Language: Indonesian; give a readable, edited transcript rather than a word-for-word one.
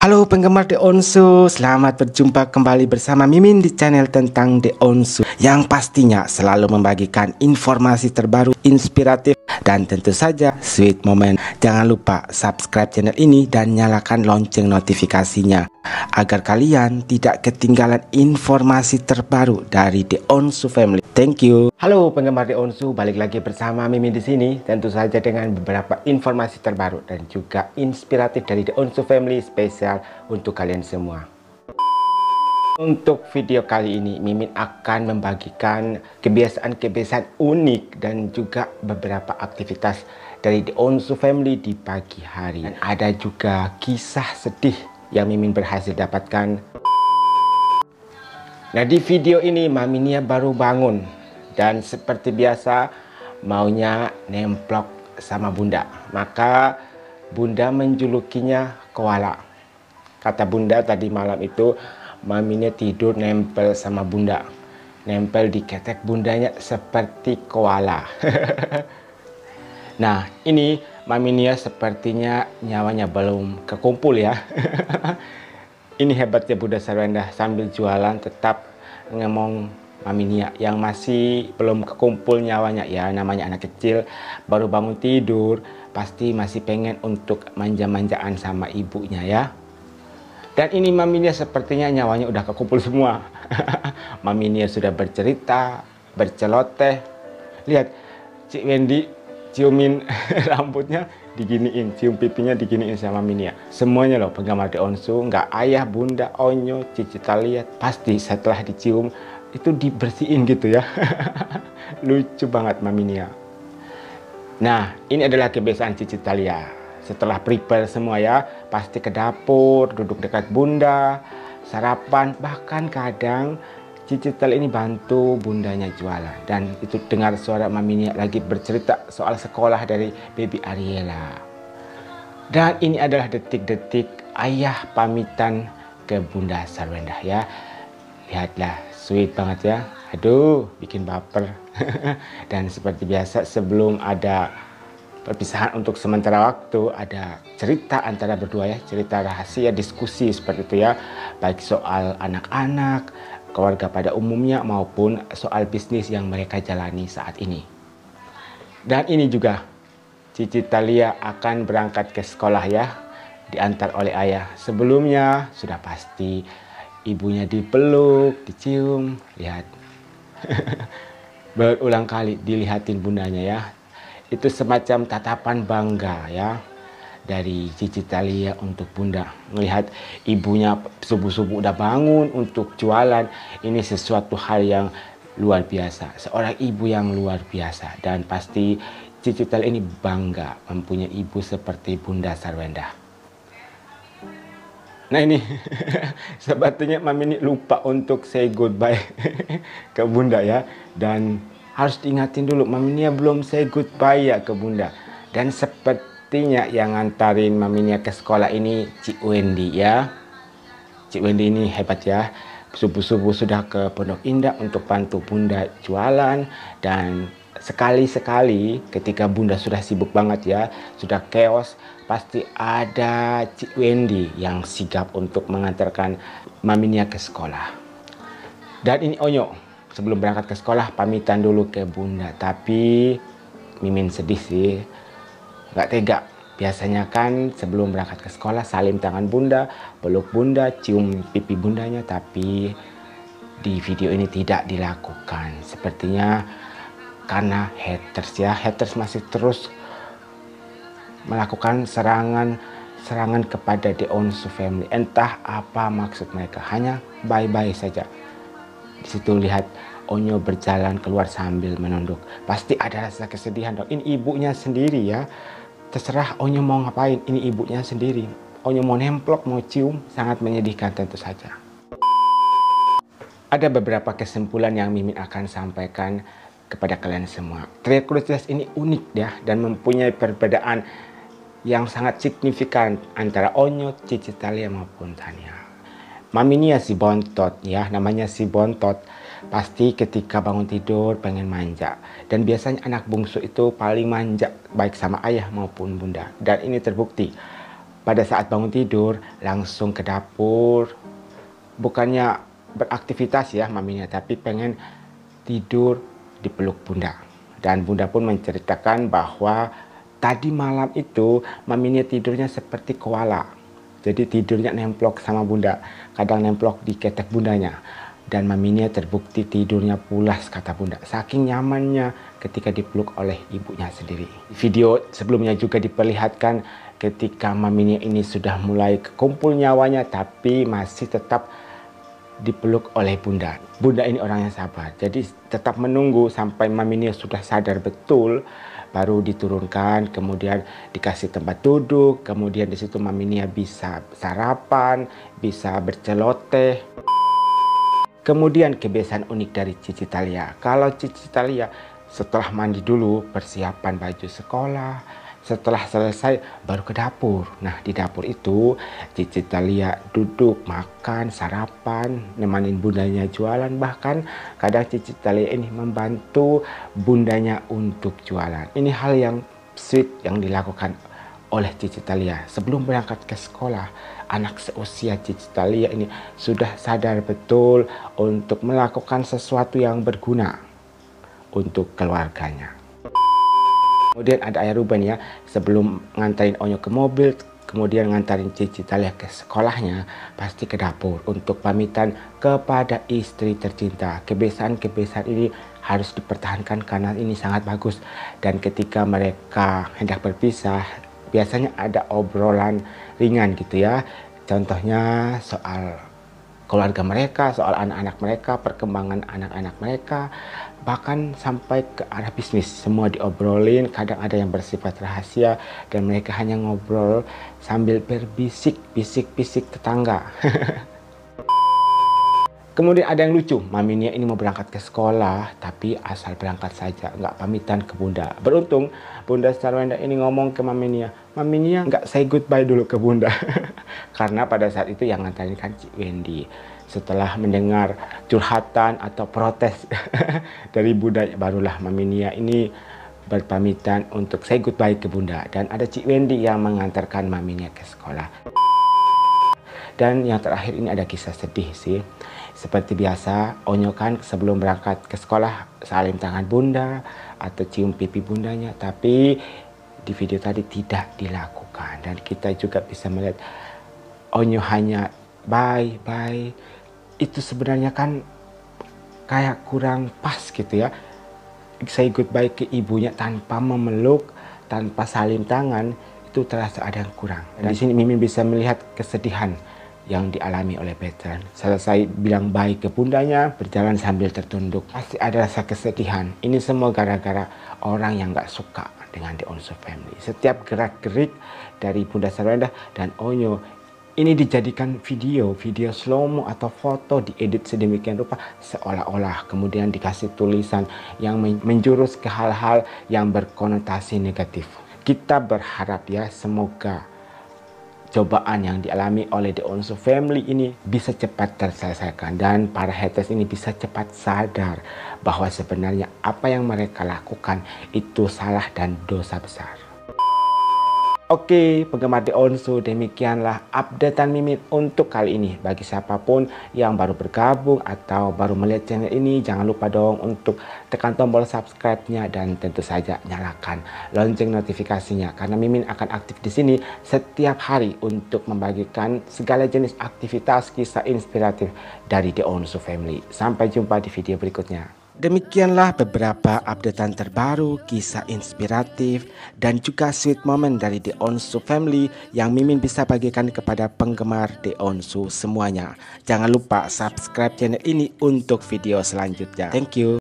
Halo penggemar The Onsu, selamat berjumpa kembali bersama Mimin di channel tentang The Onsu yang pastinya selalu membagikan informasi terbaru, inspiratif, dan tentu saja sweet moment. Jangan lupa subscribe channel ini dan nyalakan lonceng notifikasinya agar kalian tidak ketinggalan informasi terbaru dari The Onsu Family. Thank you. Halo penggemar The Onsu, balik lagi bersama Mimin di sini, tentu saja dengan beberapa informasi terbaru dan juga inspiratif dari The Onsu Family spesial untuk kalian semua. Untuk video kali ini, Mimin akan membagikan kebiasaan-kebiasaan unik dan juga beberapa aktivitas dari The Onsu Family di pagi hari. Dan ada juga kisah sedih yang Mimin berhasil dapatkan. Nah, di video ini Maminia baru bangun dan seperti biasa maunya nemplok sama bunda. Maka bunda menjulukinya koala. Kata bunda tadi malam itu Maminya tidur nempel sama bunda. Nempel di ketek bundanya seperti koala. Nah, ini Maminia sepertinya nyawanya belum kekumpul ya. Ini hebatnya Bunda Sarwenda, sambil jualan tetap ngomong Maminia yang masih belum kekumpul nyawanya ya. Namanya anak kecil baru bangun tidur, pasti masih pengen untuk manja-manjaan sama ibunya ya. Dan ini Maminia sepertinya nyawanya udah kekumpul semua. Maminia sudah bercerita, berceloteh. Lihat Cik Wendy ciumin rambutnya diginiin, cium pipinya diginiin sama Maminia. Semuanya loh penggemar The Onsu, nggak ayah, bunda, Onyo, Cici Talia, pasti setelah dicium itu dibersihin gitu ya. Lucu banget Maminia. Nah, ini adalah kebiasaan Cici Talia. Setelah prepare semua ya, pasti ke dapur, duduk dekat bunda, sarapan, bahkan kadang Cici Talia ini bantu bundanya jualan. Dan itu dengar suara Maminia lagi bercerita soal sekolah dari baby Ariela. Dan ini adalah detik-detik ayah pamitan ke Bunda Sarwenda ya. Lihatlah, sweet banget ya. Aduh, bikin baper. Dan seperti biasa sebelum ada perpisahan untuk sementara waktu, ada cerita antara berdua ya, cerita rahasia, diskusi seperti itu ya, baik soal anak-anak, keluarga pada umumnya maupun soal bisnis yang mereka jalani saat ini. Dan ini juga Cici Talia akan berangkat ke sekolah ya, diantar oleh ayah. Sebelumnya sudah pasti ibunya dipeluk, dicium, lihat. Berulang kali dilihatin bundanya ya. Itu semacam tatapan bangga ya dari Cici Talia untuk bunda. Melihat ibunya subuh-subuh udah bangun untuk jualan. Ini sesuatu hal yang luar biasa. Seorang ibu yang luar biasa. Dan pasti Cici Talia ini bangga mempunyai ibu seperti Bunda Sarwenda. Nah ini sebetulnya Mami ini lupa untuk say goodbye ke bunda ya. Dan harus diingatin dulu, Maminia belum say goodbye ya ke bunda. Dan sepertinya yang ngantarin Maminia ke sekolah ini Cik Wendy ya. Cik Wendy ini hebat ya. Subuh-subuh sudah ke Pondok Indah untuk bantu bunda jualan. Dan sekali-sekali ketika bunda sudah sibuk banget ya, sudah chaos, pasti ada Cik Wendy yang sigap untuk mengantarkan Maminia ke sekolah. Dan ini Onyo. Sebelum berangkat ke sekolah pamitan dulu ke bunda, tapi Mimin sedih sih, nggak tega. Biasanya kan sebelum berangkat ke sekolah salim tangan bunda, peluk bunda, cium pipi bundanya, tapi di video ini tidak dilakukan. Sepertinya karena haters ya, haters masih terus melakukan serangan kepada The Onsu Family. Entah apa maksud mereka, hanya bye-bye saja. Di situ lihat Onyo berjalan keluar sambil menunduk. Pasti ada rasa kesedihan dong. Ini ibunya sendiri ya. Terserah Onyo mau ngapain. Ini ibunya sendiri. Onyo mau nemplok, mau cium. Sangat menyedihkan tentu saja. Ada beberapa kesimpulan yang Mimin akan sampaikan kepada kalian semua. Trio Crucius ini unik ya. Dan mempunyai perbedaan yang sangat signifikan antara Onyo, Cici Talia maupun Tania. Maminia si bontot ya, namanya si bontot. Pasti ketika bangun tidur pengen manja. Dan biasanya anak bungsu itu paling manja baik sama ayah maupun bunda. Dan ini terbukti. pada saat bangun tidur langsung ke dapur. Bukannya beraktivitas ya maminya, tapi pengen tidur dipeluk bunda. Dan bunda pun menceritakan bahwa tadi malam itu maminya tidurnya seperti koala. Jadi tidurnya nemplok sama bunda, kadang nemplok di ketek bundanya. Dan maminya terbukti tidurnya pulas, kata bunda. Saking nyamannya ketika dipeluk oleh ibunya sendiri. Video sebelumnya juga diperlihatkan ketika maminya ini sudah mulai kekumpul nyawanya, tapi masih tetap dipeluk oleh bunda. Bunda ini orang yang sabar, jadi tetap menunggu sampai maminya sudah sadar betul, baru diturunkan, kemudian dikasih tempat duduk, kemudian di situ maminya bisa sarapan, bisa berceloteh. Kemudian kebiasaan unik dari Cici Thalia. Kalau Cici Thalia setelah mandi dulu, persiapan baju sekolah, setelah selesai baru ke dapur. Nah, di dapur itu Cici Thalia duduk makan, sarapan, nemanin bundanya jualan. Bahkan kadang Cici Thalia ini membantu bundanya untuk jualan. Ini hal yang sweet yang dilakukan oleh Cici Thalia. Sebelum berangkat ke sekolah, anak seusia Cici Thalia ini sudah sadar betul untuk melakukan sesuatu yang berguna untuk keluarganya. Kemudian ada Ayah Ruben ya, sebelum ngantarin Onyo ke mobil, kemudian ngantarin Cici Thalia ke sekolahnya, pasti ke dapur untuk pamitan kepada istri tercinta. Kebiasaan-kebiasaan ini harus dipertahankan karena ini sangat bagus. Dan ketika mereka hendak berpisah, biasanya ada obrolan ringan gitu ya. Contohnya soal keluarga mereka, soal anak-anak mereka, perkembangan anak-anak mereka, bahkan sampai ke arah bisnis. Semua diobrolin, kadang ada yang bersifat rahasia dan mereka hanya ngobrol sambil berbisik, bisik-bisik tetangga. Kemudian ada yang lucu, maminya ini mau berangkat ke sekolah, tapi asal berangkat saja, nggak pamitan ke bunda. Beruntung, Bunda Sarwenda ini ngomong ke maminya nggak say goodbye dulu ke bunda. Karena pada saat itu yang ngantarin kan Cik Wendy. Setelah mendengar curhatan atau protes dari bunda, barulah maminya ini berpamitan untuk say goodbye ke bunda. Dan ada Cik Wendy yang mengantarkan maminya ke sekolah. Dan yang terakhir ini ada kisah sedih sih. Seperti biasa, Onyo kan sebelum berangkat ke sekolah salim tangan bunda atau cium pipi bundanya. Tapi di video tadi tidak dilakukan. Dan kita juga bisa melihat Onyo hanya bye. Itu sebenarnya kan kayak kurang pas gitu ya. Say goodbye ke ibunya tanpa memeluk, tanpa salim tangan, itu terasa ada yang kurang. Dan di sini Mimin bisa melihat kesedihan yang dialami oleh veteran. Selesai bilang bye ke bundanya, berjalan sambil tertunduk. Pasti ada rasa kesedihan. Ini semua gara-gara orang yang nggak suka dengan The Onsu Family. Setiap gerak-gerik dari Bunda Sarwenda dan Onyo ini dijadikan video slow-mo atau foto diedit sedemikian rupa seolah-olah kemudian dikasih tulisan yang menjurus ke hal-hal yang berkonotasi negatif. Kita berharap ya semoga cobaan yang dialami oleh The Onsu Family ini bisa cepat terselesaikan dan para haters ini bisa cepat sadar bahwa sebenarnya apa yang mereka lakukan itu salah dan dosa besar. Oke, penggemar The Onsu, demikianlah updatean Mimin untuk kali ini. Bagi siapapun yang baru bergabung atau baru melihat channel ini, jangan lupa dong untuk tekan tombol subscribe-nya dan tentu saja nyalakan lonceng notifikasinya karena Mimin akan aktif di sini setiap hari untuk membagikan segala jenis aktivitas kisah inspiratif dari The Onsu Family. Sampai jumpa di video berikutnya. Demikianlah beberapa updatean terbaru, kisah inspiratif, dan juga sweet moment dari The Onsu Family yang Mimin bisa bagikan kepada penggemar The Onsu semuanya. Jangan lupa subscribe channel ini untuk video selanjutnya. Thank you.